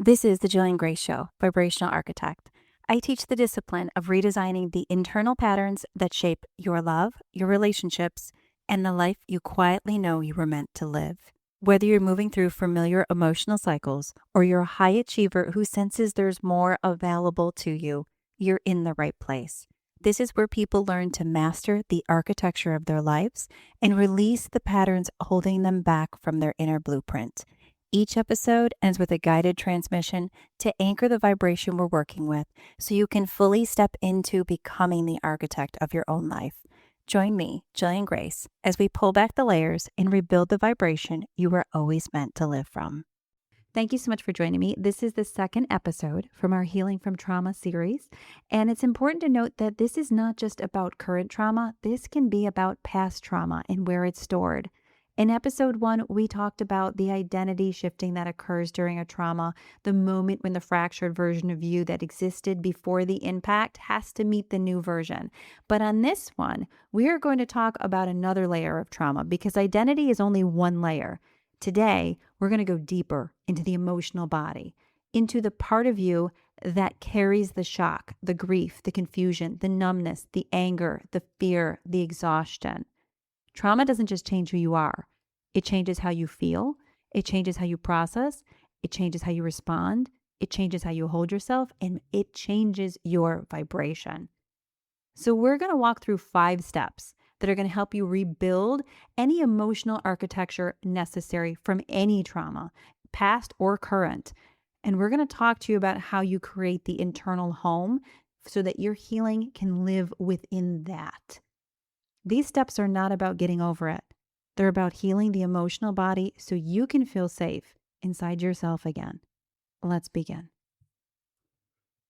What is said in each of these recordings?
This is the Jillian Grace Show, Vibrational Architect. I teach the discipline of redesigning the internal patterns that shape your love, your relationships, and the life you quietly know you were meant to live. Whether you're moving through familiar emotional cycles or you're a high achiever who senses there's more available to you, you're in the right place. This is where people learn to master the architecture of their lives and release the patterns holding them back from their inner blueprint. Each episode ends with a guided transmission to anchor the vibration we're working with so you can fully step into becoming the architect of your own life. Join me, Jillian Grace, as we pull back the layers and rebuild the vibration you were always meant to live from. Thank you so much for joining me. This is the second episode from our Healing from Trauma series. And it's important to note that this is not just about current trauma. This can be about past trauma and where it's stored. In episode 1, we talked about the identity shifting that occurs during a trauma, the moment when the fractured version of you that existed before the impact has to meet the new version. But on this one, we are going to talk about another layer of trauma because identity is only one layer. Today, we're going to go deeper into the emotional body, into the part of you that carries the shock, the grief, the confusion, the numbness, the anger, the fear, the exhaustion. Trauma doesn't just change who you are. It changes how you feel. It changes how you process. It changes how you respond. It changes how you hold yourself, and it changes your vibration. So we're going to walk through 5 steps that are going to help you rebuild any emotional architecture necessary from any trauma, past or current. And we're going to talk to you about how you create the internal home so that your healing can live within that. These steps are not about getting over it. They're about healing the emotional body so you can feel safe inside yourself again. Let's begin.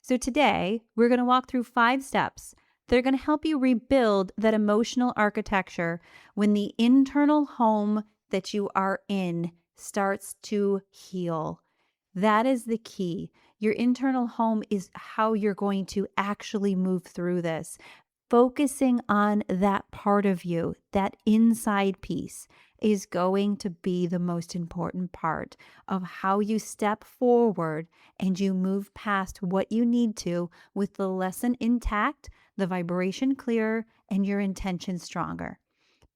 So today, we're going to walk through 5 steps that are going to help you rebuild that emotional architecture when the internal home that you are in starts to heal. That is the key. Your internal home is how you're going to actually move through this. Focusing on that part of you, that inside piece, is going to be the most important part of how you step forward and you move past what you need to with the lesson intact, the vibration clear, and your intention stronger.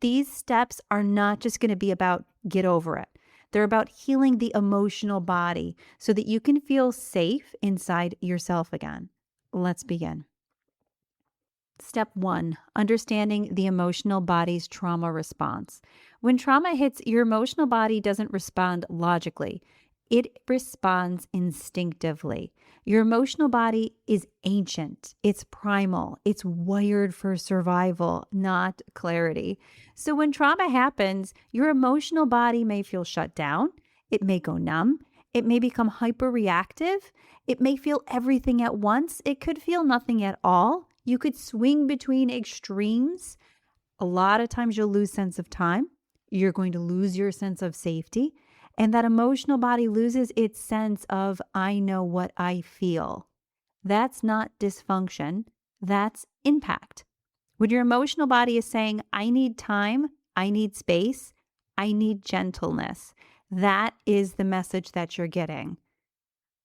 These steps are not just going to be about get over it. They're about healing the emotional body so that you can feel safe inside yourself again. Let's begin. Step 1, understanding the emotional body's trauma response. When trauma hits, your emotional body doesn't respond logically. It responds instinctively. Your emotional body is ancient. It's primal. It's wired for survival, not clarity. So when trauma happens, your emotional body may feel shut down. It may go numb. It may become hyperreactive. It may feel everything at once. It could feel nothing at all. You could swing between extremes. A lot of times you'll lose sense of time. You're going to lose your sense of safety. And that emotional body loses its sense of, I know what I feel. That's not dysfunction. That's impact. When your emotional body is saying, I need time, I need space, I need gentleness, that is the message that you're getting.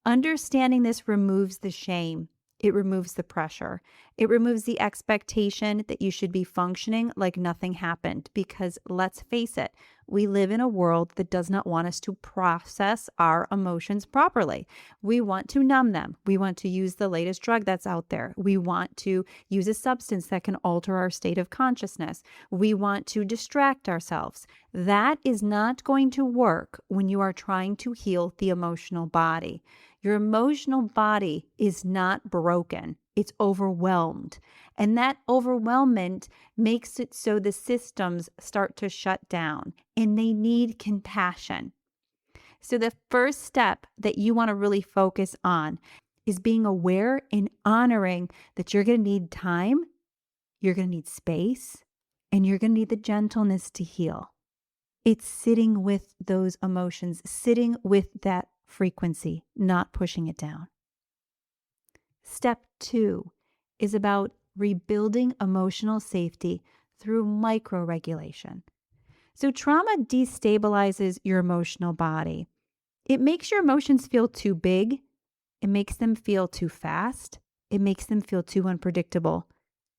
Understanding this removes the shame. It removes the pressure. It removes the expectation that you should be functioning like nothing happened because let's face it, we live in a world that does not want us to process our emotions properly. We want to numb them. We want to use the latest drug that's out there. We want to use a substance that can alter our state of consciousness. We want to distract ourselves. That is not going to work when you are trying to heal the emotional body. Your emotional body is not broken. It's overwhelmed. And that overwhelmment makes it so the systems start to shut down and they need compassion. So the first step that you want to really focus on is being aware and honoring that you're going to need time, you're going to need space, and you're going to need the gentleness to heal. It's sitting with those emotions, sitting with that frequency, not pushing it down. Step 2 is about rebuilding emotional safety through micro-regulation. So trauma destabilizes your emotional body. It makes your emotions feel too big. It makes them feel too fast. It makes them feel too unpredictable.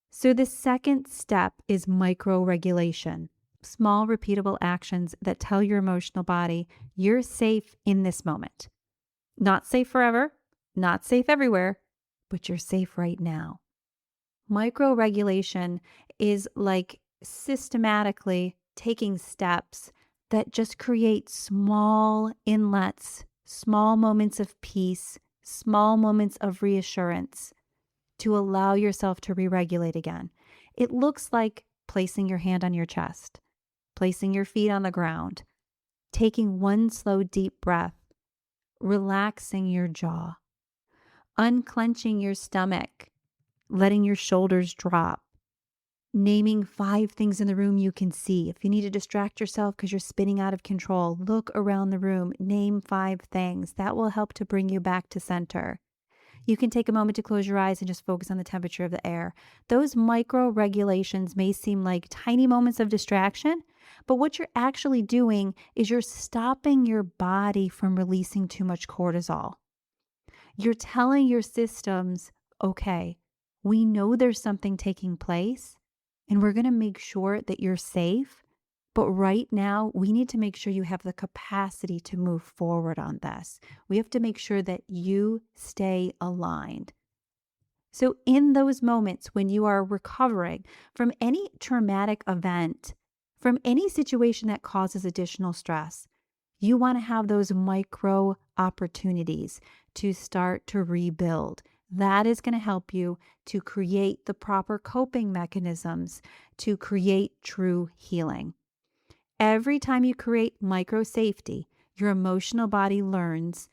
So the second step is micro-regulation, small repeatable actions that tell your emotional body you're safe in this moment. Not safe forever, not safe everywhere, but you're safe right now. Micro-regulation is like systematically taking steps that just create small inlets, small moments of peace, small moments of reassurance to allow yourself to re-regulate again. It looks like placing your hand on your chest, placing your feet on the ground, taking one slow, deep breath, relaxing your jaw, unclenching your stomach, letting your shoulders drop, naming 5 things in the room you can see. If you need to distract yourself because you're spinning out of control, look around the room, name 5 things. That will help to bring you back to center. You can take a moment to close your eyes and just focus on the temperature of the air. Those micro regulations may seem like tiny moments of distraction, but what you're actually doing is you're stopping your body from releasing too much cortisol. You're telling your systems, okay, we know there's something taking place and we're going to make sure that you're safe. But right now, we need to make sure you have the capacity to move forward on this. We have to make sure that you stay aligned. So in those moments when you are recovering from any traumatic event, from any situation that causes additional stress, you want to have those micro opportunities to start to rebuild. That is going to help you to create the proper coping mechanisms to create true healing. Every time you create micro safety, your emotional body learns,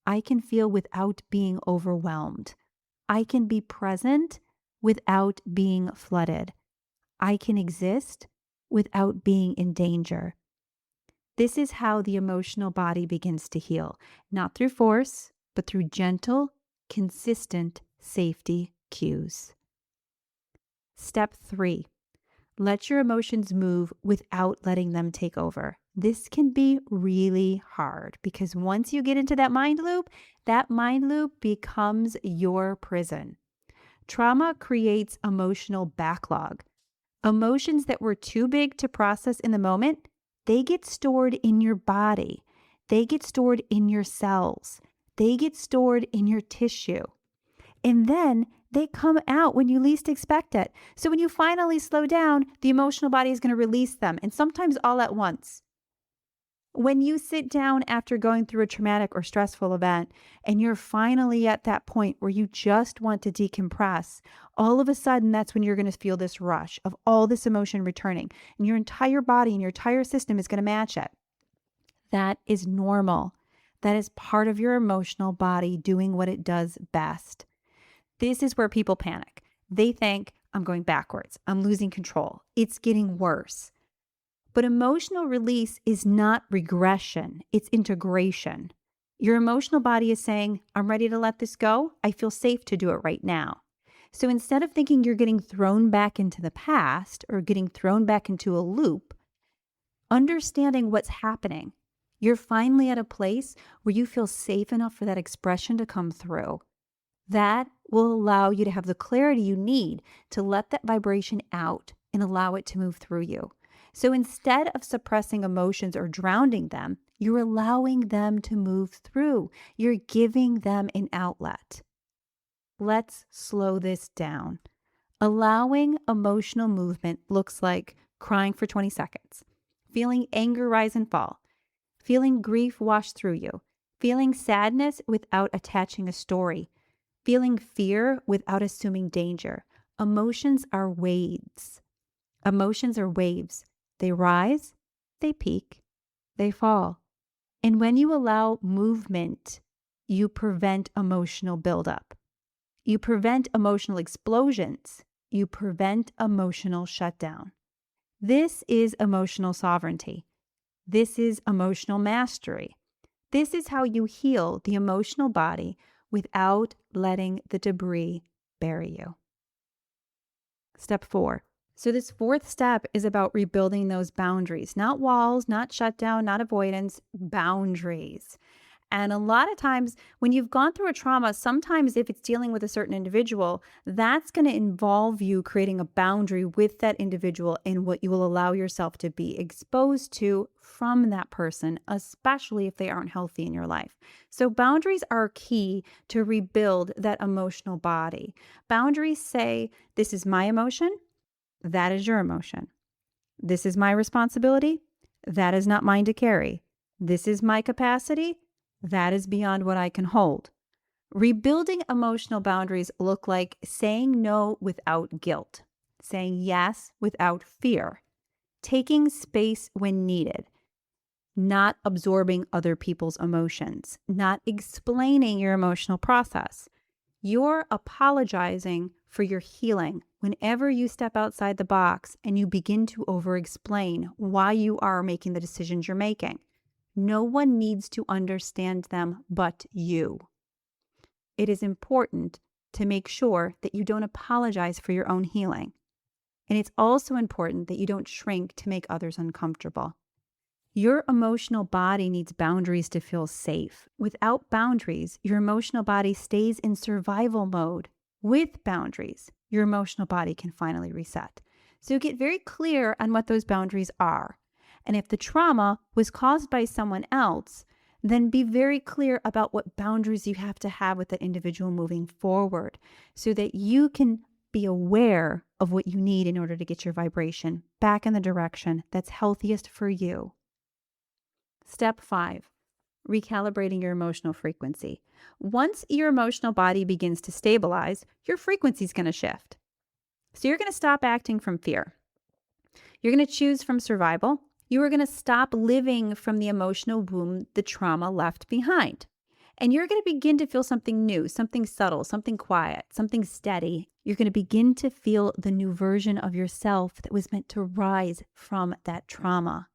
I can feel without being overwhelmed. I can be present without being flooded. I can exist without being in danger. This is how the emotional body begins to heal, not through force, but through gentle, consistent safety cues. Step 3. Let your emotions move without letting them take over. This can be really hard because once you get into that mind loop becomes your prison. Trauma creates emotional backlog. Emotions that were too big to process in the moment, they get stored in your body. They get stored in your cells. They get stored in your tissue. And then they come out when you least expect it. So when you finally slow down, the emotional body is going to release them, and sometimes all at once. When you sit down after going through a traumatic or stressful event, and you're finally at that point where you just want to decompress, all of a sudden that's when you're going to feel this rush of all this emotion returning, and your entire body and your entire system is going to match it. That is normal. That is part of your emotional body doing what it does best. This is where people panic. They think, I'm going backwards. I'm losing control. It's getting worse. But emotional release is not regression. It's integration. Your emotional body is saying, I'm ready to let this go. I feel safe to do it right now. So instead of thinking you're getting thrown back into the past or getting thrown back into a loop, understanding what's happening, you're finally at a place where you feel safe enough for that expression to come through. That will allow you to have the clarity you need to let that vibration out and allow it to move through you. So instead of suppressing emotions or drowning them, you're allowing them to move through. You're giving them an outlet. Let's slow this down. Allowing emotional movement looks like crying for 20 seconds, feeling anger rise and fall, feeling grief wash through you, feeling sadness without attaching a story, feeling fear without assuming danger. Emotions are waves. Emotions are waves. They rise, they peak, they fall. And when you allow movement, you prevent emotional buildup. You prevent emotional explosions. You prevent emotional shutdown. This is emotional sovereignty. This is emotional mastery. This is how you heal the emotional body without letting the debris bury you. Step 4. So this fourth step is about rebuilding those boundaries, not walls, not shutdown, not avoidance, boundaries. And a lot of times when you've gone through a trauma, sometimes if it's dealing with a certain individual, that's going to involve you creating a boundary with that individual in what you will allow yourself to be exposed to from that person, especially if they aren't healthy in your life. So boundaries are key to rebuild that emotional body. Boundaries say, this is my emotion, that is your emotion. This is my responsibility, that is not mine to carry. This is my capacity, that is beyond what I can hold. Rebuilding emotional boundaries look like saying no without guilt, saying yes without fear, taking space when needed, not absorbing other people's emotions, not explaining your emotional process. You're apologizing for your healing whenever you step outside the box and you begin to over-explain why you are making the decisions you're making. No one needs to understand them but you. It is important to make sure that you don't apologize for your own healing. And it's also important that you don't shrink to make others uncomfortable. Your emotional body needs boundaries to feel safe. Without boundaries, your emotional body stays in survival mode. With boundaries, your emotional body can finally reset. So get very clear on what those boundaries are. And if the trauma was caused by someone else, then be very clear about what boundaries you have to have with that individual moving forward so that you can be aware of what you need in order to get your vibration back in the direction that's healthiest for you. Step 5, recalibrating your emotional frequency. Once your emotional body begins to stabilize, your frequency is going to shift. So you're going to stop acting from fear. You're going to choose from survival. You are going to stop living from the emotional womb the trauma left behind. And you're going to begin to feel something new, something subtle, something quiet, something steady. You're going to begin to feel the new version of yourself that was meant to rise from that trauma.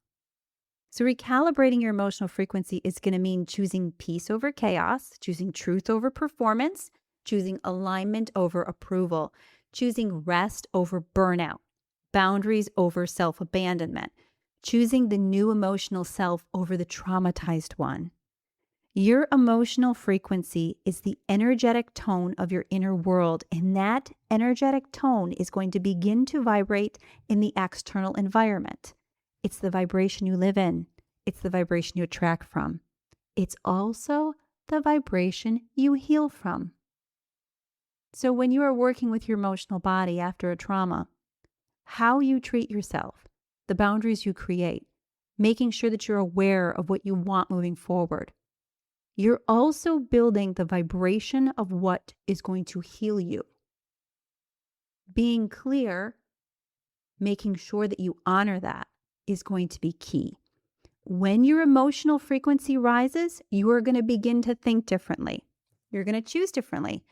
So recalibrating your emotional frequency is going to mean choosing peace over chaos, choosing truth over performance, choosing alignment over approval, choosing rest over burnout, boundaries over self-abandonment, choosing the new emotional self over the traumatized one. Your emotional frequency is the energetic tone of your inner world, and that energetic tone is going to begin to vibrate in the external environment. It's the vibration you live in. It's the vibration you attract from. It's also the vibration you heal from. So when you are working with your emotional body after a trauma, how you treat yourself, the boundaries you create, making sure that you're aware of what you want moving forward. You're also building the vibration of what is going to heal you. Being clear, making sure that you honor that is going to be key. When your emotional frequency rises, you are going to begin to think differently. You're going to choose differently.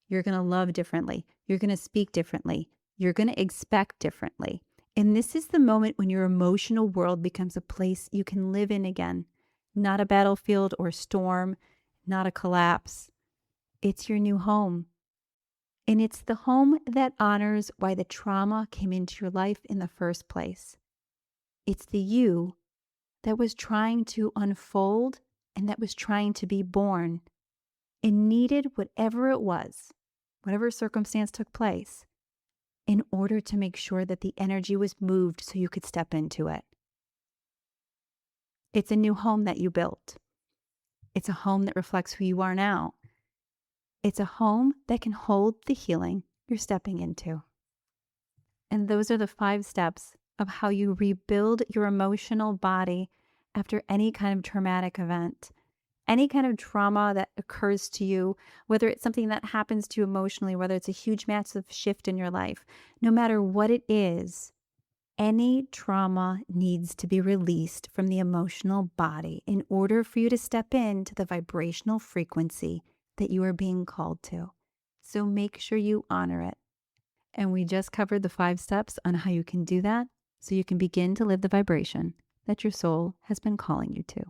You're going to love differently. You're going to speak differently. You're going to expect differently. And this is the moment when your emotional world becomes a place you can live in again. Not a battlefield or storm, not a collapse. It's your new home. And it's the home that honors why the trauma came into your life in the first place. It's the you that was trying to unfold and that was trying to be born and needed whatever it was, whatever circumstance took place, in order to make sure that the energy was moved so you could step into it. It's a new home that you built. It's a home that reflects who you are now. It's a home that can hold the healing you're stepping into. And those are the 5 steps of how you rebuild your emotional body after any kind of traumatic event. Any kind of trauma that occurs to you, whether it's something that happens to you emotionally, whether it's a huge massive shift in your life, no matter what it is, any trauma needs to be released from the emotional body in order for you to step into the vibrational frequency that you are being called to. So make sure you honor it. And we just covered the 5 steps on how you can do that so you can begin to live the vibration that your soul has been calling you to.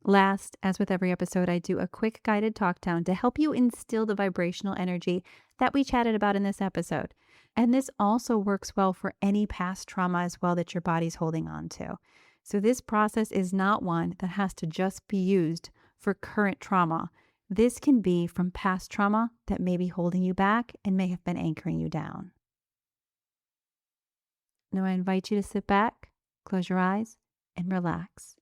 Last, as with every episode, I do a quick guided talk down to help you instill the vibrational energy that we chatted about in this episode. And this also works well for any past trauma as well that your body's holding on to. So this process is not one that has to just be used for current trauma. This can be from past trauma that may be holding you back and may have been anchoring you down. Now I invite you to sit back, close your eyes, and relax.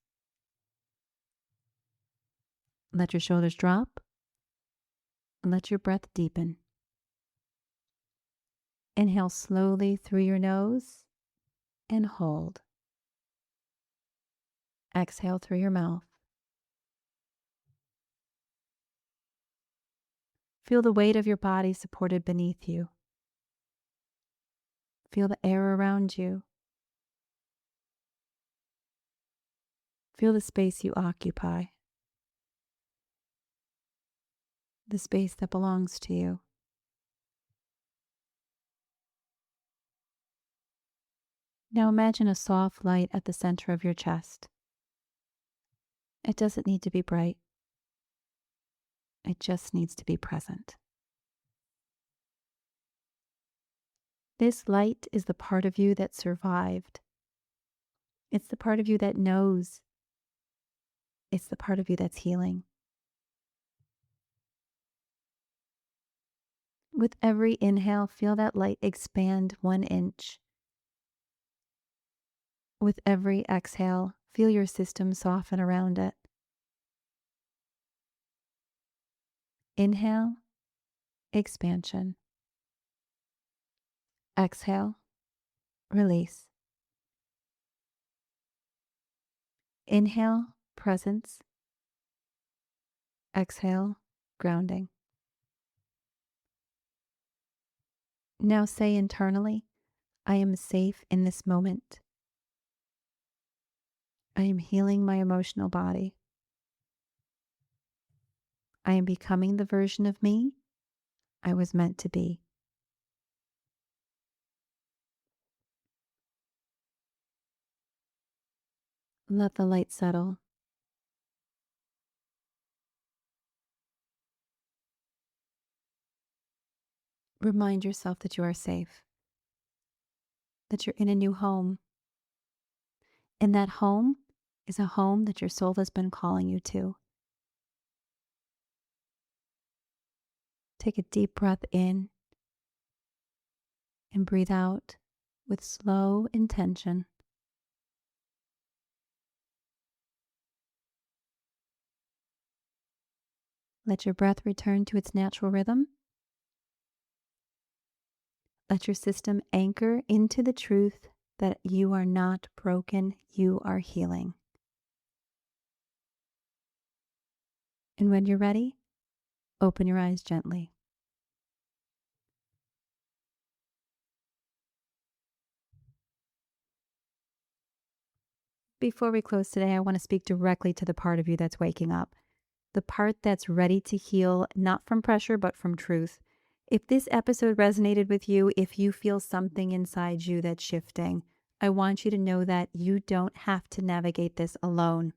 Let your shoulders drop and let your breath deepen. Inhale slowly through your nose and hold. Exhale through your mouth. Feel the weight of your body supported beneath you. Feel the air around you. Feel the space you occupy, the space that belongs to you. Now imagine a soft light at the center of your chest. It doesn't need to be bright. It just needs to be present. This light is the part of you that survived. It's the part of you that knows. It's the part of you that's healing. With every inhale, feel that light expand 1 inch. With every exhale, feel your system soften around it. Inhale, expansion. Exhale, release. Inhale, presence. Exhale, grounding. Now say internally, I am safe in this moment. I am healing my emotional body. I am becoming the version of me I was meant to be. Let the light settle. Remind yourself that you are safe, that you're in a new home. And that home is a home that your soul has been calling you to. Take a deep breath in and breathe out with slow intention. Let your breath return to its natural rhythm. Let your system anchor into the truth that you are not broken, you are healing. And when you're ready, open your eyes gently. Before we close today, I want to speak directly to the part of you that's waking up, the part that's ready to heal, not from pressure, but from truth. If this episode resonated with you, if you feel something inside you that's shifting, I want you to know that you don't have to navigate this alone.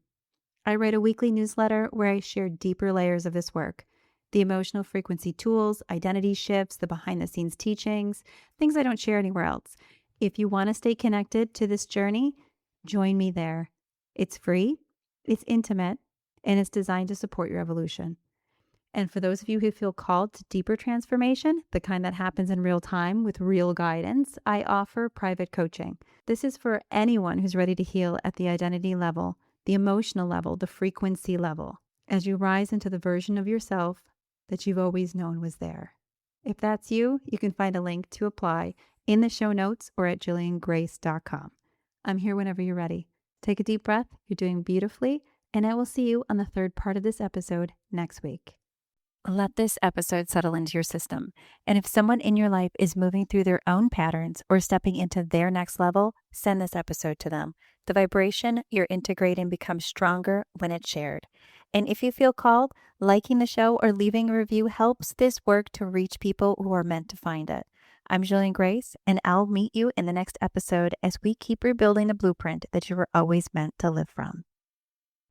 I write a weekly newsletter where I share deeper layers of this work, the emotional frequency tools, identity shifts, the behind the scenes teachings, things I don't share anywhere else. If you want to stay connected to this journey, join me there. It's free, it's intimate, and it's designed to support your evolution. And for those of you who feel called to deeper transformation, the kind that happens in real time with real guidance, I offer private coaching. This is for anyone who's ready to heal at the identity level, the emotional level, the frequency level, as you rise into the version of yourself that you've always known was there. If that's you, you can find a link to apply in the show notes or at jilliangrace.com. I'm here whenever you're ready. Take a deep breath. You're doing beautifully. And I will see you on the third part of this episode next week. Let this episode settle into your system. And if someone in your life is moving through their own patterns or stepping into their next level, send this episode to them. The vibration you're integrating becomes stronger when it's shared. And if you feel called, liking the show or leaving a review helps this work to reach people who are meant to find it. I'm Jillian Grace, and I'll meet you in the next episode as we keep rebuilding the blueprint that you were always meant to live from.